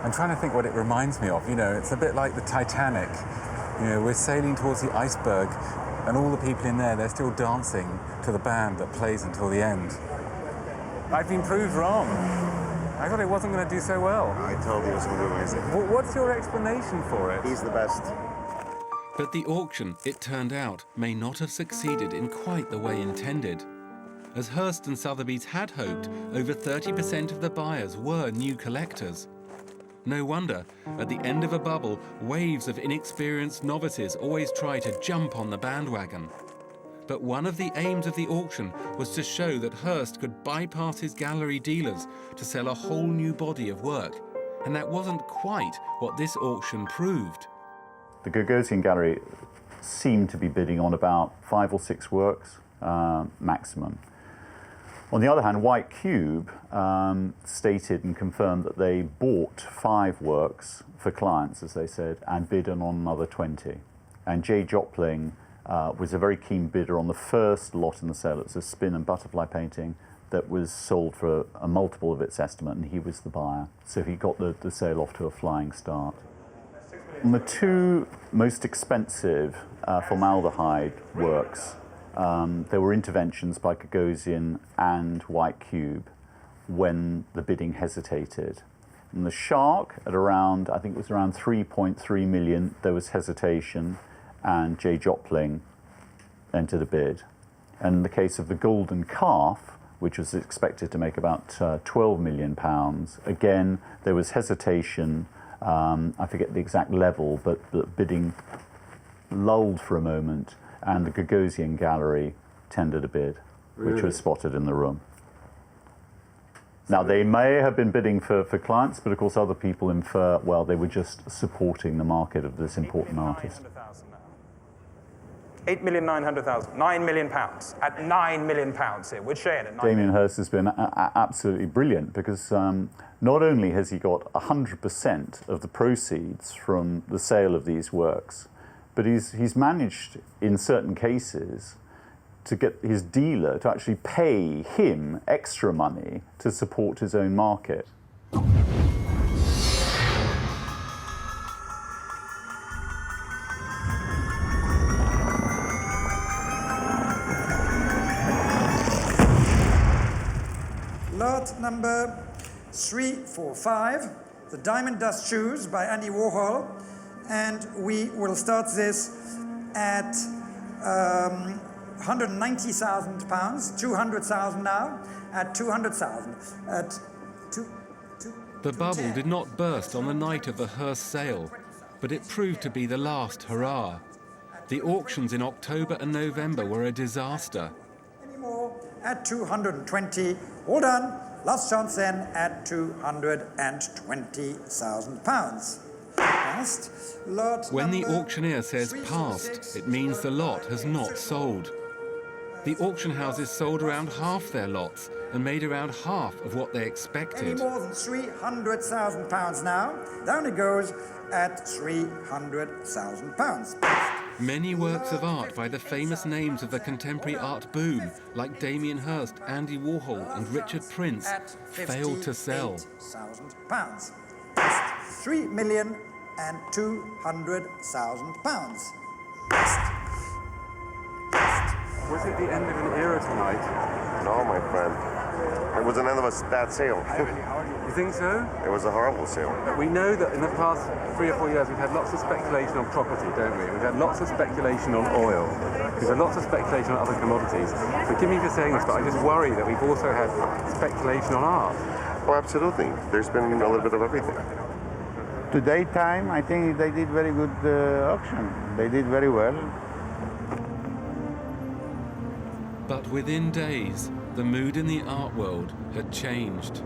S1: I'm trying to think what it reminds me of. You know, it's a bit like the Titanic. You know, we're sailing towards the iceberg, and all the people in there, they're still dancing to the band that plays until the end. I've been proved wrong. I thought it wasn't going to do so well.
S23: I told you it was going to do amazing.
S1: What's your explanation for it?
S23: He's the best.
S1: But the auction, it turned out, may not have succeeded in quite the way intended. As Hirst and Sotheby's had hoped, over 30% of the buyers were new collectors. No wonder, at the end of a bubble, waves of inexperienced novices always try to jump on the bandwagon. But one of the aims of the auction was to show that Hirst could bypass his gallery dealers to sell a whole new body of work. And that wasn't quite what this auction proved.
S10: The Gagosian Gallery seemed to be bidding on about 5 or 6 works maximum. On the other hand, White Cube stated and confirmed that they bought 5 works for clients, as they said, and bid on another 20. And J. Jopling was a very keen bidder on the first lot in the sale. It was a spin and butterfly painting that was sold for a multiple of its estimate, and he was the buyer. So he got the sale off to a flying start. On the 2 most expensive formaldehyde works, there were interventions by Gagosian and White Cube when the bidding hesitated. And the Shark, at around, I think it was around 3.3 million, there was hesitation, and J. Jopling entered a bid. And in the case of the Golden Calf, which was expected to make about £12 million, again, there was hesitation. I forget the exact level, but the bidding lulled for a moment, and the Gagosian Gallery tendered a bid, which was spotted in the room. Now, they may have been bidding for clients, but of course other people infer, well, they were just supporting the market of this important artist.
S12: 8,900,000, £9 million at £9 million here. We're sharing it.
S10: Damien Hirst has been absolutely brilliant because not only has he got 100% of the proceeds from the sale of these works, but he's managed, in certain cases, to get his dealer to actually pay him extra money to support his own market.
S11: Lot number 345, the Diamond Dust Shoes by Andy Warhol. And we will start this at £190,000, 200,000 now, at 200,000.
S1: The bubble did not burst on the night of the Hirst sale, but it proved to be the last hurrah. The auctions in October and November were a disaster.
S11: Anymore at 220. All done. Last chance then at £220,000.
S1: When the auctioneer says passed, it means the lot has not sold. The auction houses sold around half their lots and made around half of what they expected.
S11: Any more than £300,000 now. Down it goes at £300,000.
S1: Many works of art by the famous names of the contemporary art boom, like Damien Hirst, Andy Warhol and Richard Prince, failed to sell.
S11: £58,000. £3,200,000.
S3: Was it the end of an era tonight?
S23: No, my friend. It was the end of a bad sale.
S3: You think so?
S23: It was a horrible sale.
S3: We know that in the past 3 or 4 years we've had lots of speculation on property, don't we? We've had lots of speculation on oil. We've had lots of speculation on other commodities. Forgive me for saying this, but I just worry that we've also had speculation on art.
S23: Oh, absolutely. There's been a little bit of everything.
S14: Today time, I think they did very good auction. They did very well.
S1: But within days, the mood in the art world had changed.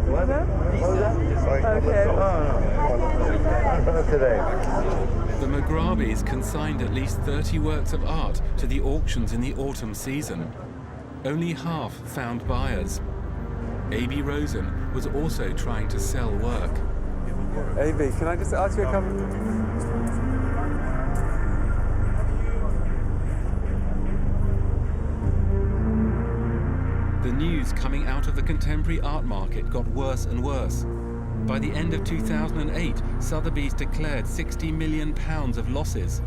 S14: What? Okay.
S1: The Mugrabis consigned at least 30 works of art to the auctions in the autumn season. Only half found buyers. A.B. Rosen was also trying to sell work.
S6: A.B., can I just ask you a couple?
S1: The news coming out of the contemporary art market got worse and worse. By the end of 2008, Sotheby's declared £60 million of losses.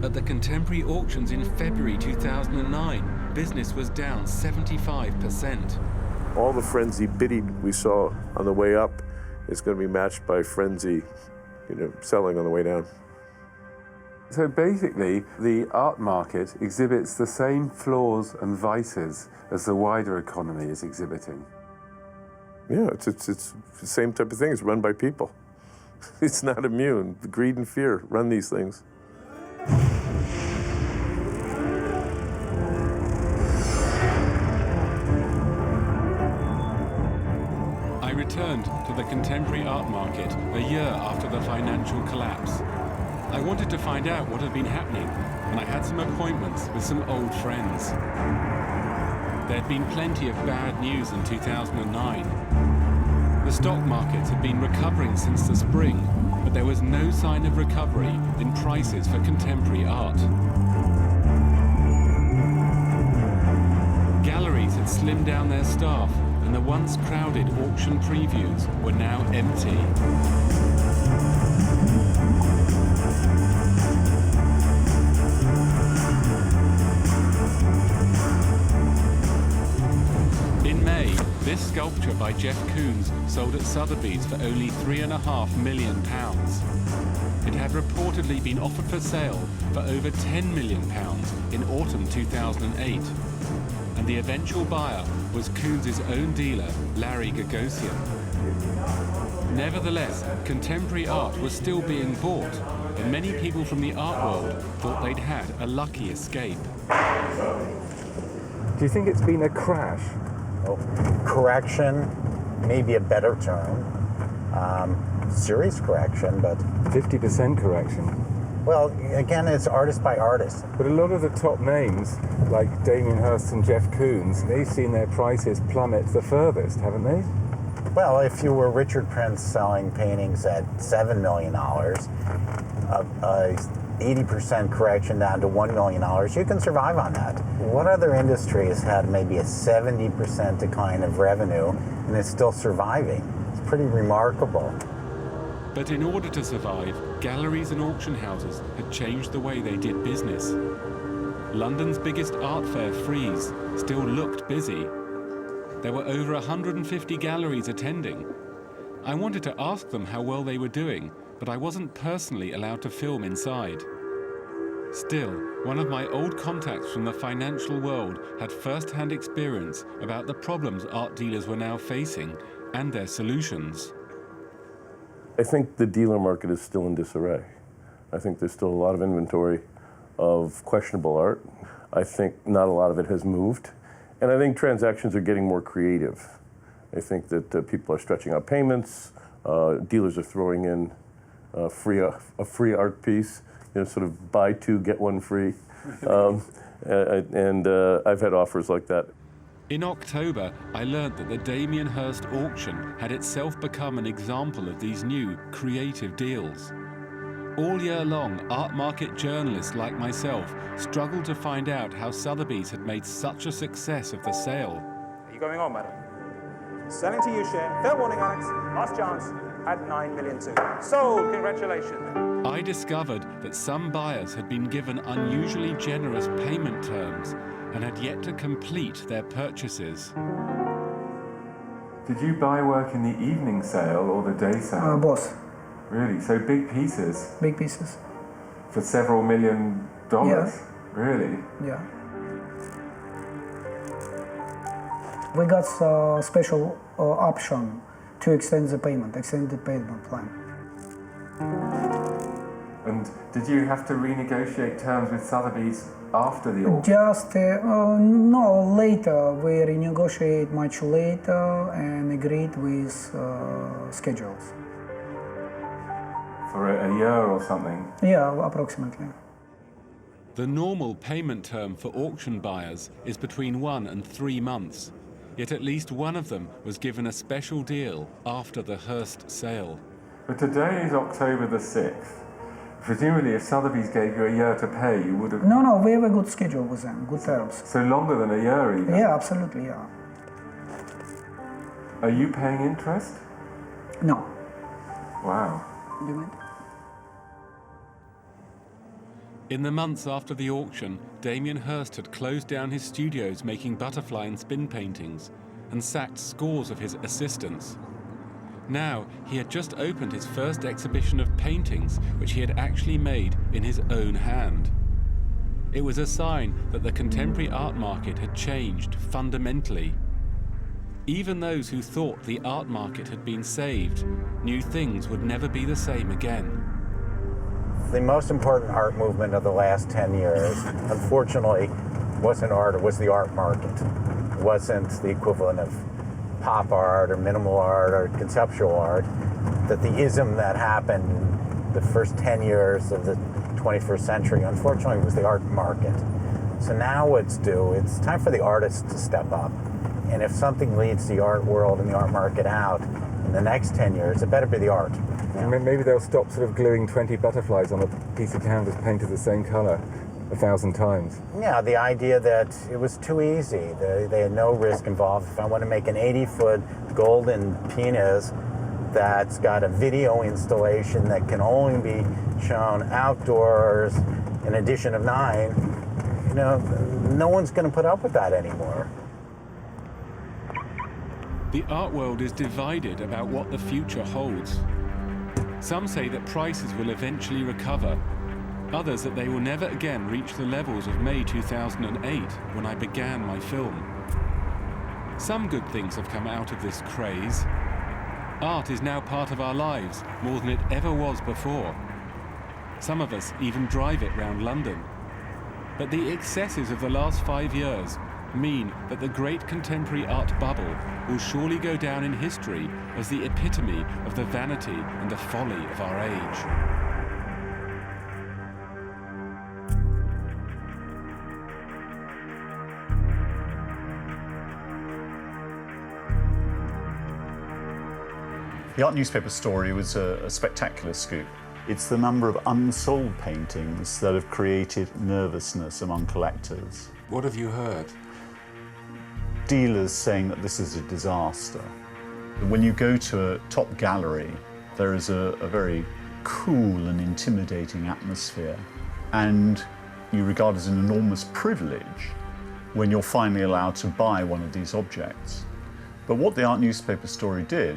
S1: At the contemporary auctions in February 2009, business was down 75%.
S15: All the frenzy bidding we saw on the way up is going to be matched by frenzy, selling on the way down.
S6: So basically, the art market exhibits the same flaws and vices as the wider economy is exhibiting.
S15: Yeah, it's the same type of thing. It's run by people. It's not immune. Greed and fear run these things.
S1: I returned to the contemporary art market a year after the financial collapse. I wanted to find out what had been happening, and I had some appointments with some old friends. There had been plenty of bad news in 2009. The stock markets had been recovering since the spring, but there was no sign of recovery in prices for contemporary art. Galleries had slimmed down their staff, and the once crowded auction previews were now empty. In May, this sculpture by Jeff Koons sold at Sotheby's for only £3.5 million. It had reportedly been offered for sale for over £10 million in autumn 2008. And the eventual buyer was Koons' own dealer, Larry Gagosian. Nevertheless, contemporary art was still being bought, and many people from the art world thought they'd had a lucky escape.
S2: Do you think it's been a crash?
S16: Oh, correction, maybe a better term. Serious correction, but...
S2: 50% correction.
S16: Well, again, it's artist by artist.
S2: But a lot of the top names, like Damien Hirst and Jeff Koons, they've seen their prices plummet the furthest, haven't they?
S16: Well, if you were Richard Prince selling paintings at $7 million, a 80% correction down to $1 million, you can survive on that. What other industry has had maybe a 70% decline of revenue and is still surviving? It's pretty remarkable.
S1: But in order to survive, galleries and auction houses had changed the way they did business. London's biggest art fair, Frieze, still looked busy. There were over 150 galleries attending. I wanted to ask them how well they were doing, but I wasn't personally allowed to film inside. Still, one of my old contacts from the financial world had first-hand experience about the problems art dealers were now facing and their solutions.
S15: I think the dealer market is still in disarray. I think there's still a lot of inventory of questionable art. I think not a lot of it has moved. And I think transactions are getting more creative. I think that people are stretching out payments. Dealers are throwing in a free art piece, sort of buy two, get one free. And I've had offers like that.
S1: In October, I learned that the Damien Hirst auction had itself become an example of these new creative deals. All year long, art market journalists like myself struggled to find out how Sotheby's had made such a success of the sale.
S12: Are you going on, madam? Selling to you, share. Fair warning, Alex. Last chance at 9 million too. Sold, congratulations.
S1: I discovered that some buyers had been given unusually generous payment terms and had yet to complete their purchases.
S6: Did you buy work in the evening sale or the day sale?
S17: Both.
S6: Really? So big pieces?
S17: Big pieces.
S6: For several $1 million?
S17: Yeah.
S6: Really?
S17: Yeah. We got a special option to extend the payment plan.
S6: And did you have to renegotiate terms with Sotheby's after the auction?
S17: Just, no, later. We renegotiate much later and agreed with schedules.
S6: For a year or something?
S17: Yeah, approximately.
S1: The normal payment term for auction buyers is between 1 and 3 months. Yet at least one of them was given a special deal after the Hirst sale.
S15: But today is October the 6th. Presumably, if Sotheby's gave you a year to pay, you would have...
S17: No, we have a good schedule with them, good terms.
S15: So longer than a year even?
S17: Yeah, absolutely, yeah.
S15: Are you paying interest?
S17: No.
S15: Wow.
S1: In the months after the auction, Damien Hirst had closed down his studios making butterfly and spin paintings and sacked scores of his assistants. Now, he had just opened his first exhibition of paintings, which he had actually made in his own hand. It was a sign that the contemporary art market had changed fundamentally. Even those who thought the art market had been saved knew things would never be the same again.
S16: The most important art movement of the last 10 years, unfortunately, wasn't art, it was the art market. It wasn't the equivalent of pop art or minimal art or conceptual art. That the ism that happened in the first 10 years of the 21st century, unfortunately, was the art market. So now what's due? It's time for the artists to step up. And if something leads the art world and the art market out in the next 10 years, it better be the art.
S2: Yeah. Maybe they'll stop sort of gluing 20 butterflies on a piece of canvas painted the same color 1,000 times.
S16: Yeah, the idea that it was too easy. They had no risk involved. If I want to make an 80-foot golden penis that's got a video installation that can only be shown outdoors in edition of 9, you know, no one's going to put up with that anymore.
S1: The art world is divided about what the future holds. Some say that prices will eventually recover, others that they will never again reach the levels of May 2008, when I began my film. Some good things have come out of this craze. Art is now part of our lives more than it ever was before. Some of us even drive it round London. But the excesses of the last 5 years mean that the great contemporary art bubble will surely go down in history as the epitome of the vanity and the folly of our age.
S10: The art newspaper story was a spectacular scoop. It's the number of unsold paintings that have created nervousness among collectors.
S1: What have you heard?
S10: Dealers saying that this is a disaster. When you go to a top gallery, there is a very cool and intimidating atmosphere, and you regard it as an enormous privilege when you're finally allowed to buy one of these objects. But what the art newspaper story did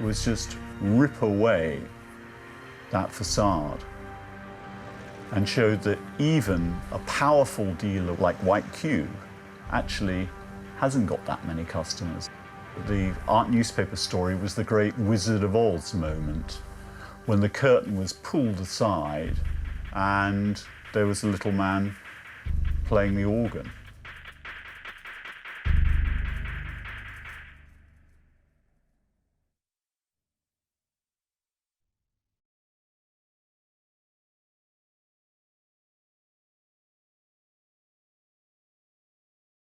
S10: was just rip away that facade and showed that even a powerful dealer like White Cube actually hasn't got that many customers. The art newspaper story was the great Wizard of Oz moment, when the curtain was pulled aside and there was a little man playing the organ.